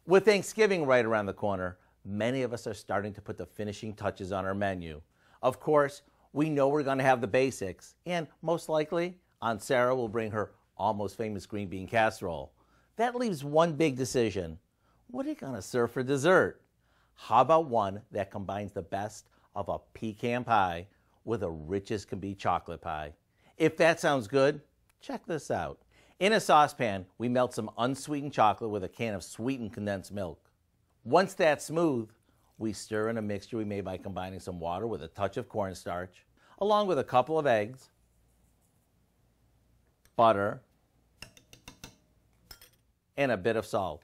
With Thanksgiving right around the corner, many of us are starting to put the finishing touches on our menu. Of course, we know we're going to have the basics, and most likely, Aunt Sarah will bring her almost famous green bean casserole. That leaves one big decision. What are you going to serve for dessert? How about one that combines the best of a pecan pie with a rich as can be chocolate pie? If that sounds good, check this out. In a saucepan, we melt some unsweetened chocolate with a can of sweetened condensed milk. Once that's smooth, we stir in a mixture we made by combining some water with a touch of cornstarch, along with a couple of eggs, butter, and a bit of salt.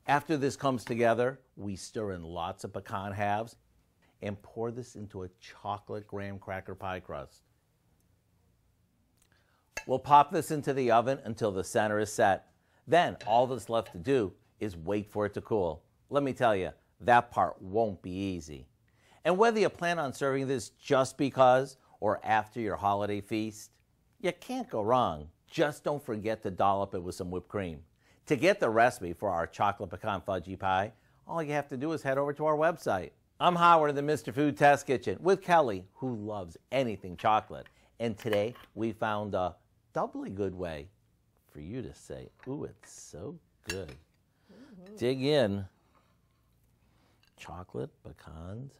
After this comes together, we stir in lots of pecan halves and pour this into a chocolate graham cracker pie crust. We'll pop this into the oven until the center is set. Then all that's left to do is wait for it to cool. Let me tell you, that part won't be easy. And whether you plan on serving this just because or after your holiday feast, you can't go wrong. Just don't forget to dollop it with some whipped cream. To get the recipe for our chocolate pecan fudgy pie, all you have to do is head over to our website. I'm Howard in the Mr. Food Test Kitchen with Kelly, who loves anything chocolate. And today we found a doubly good way for you to say, ooh, it's so good. Dig in. Chocolate, pecans,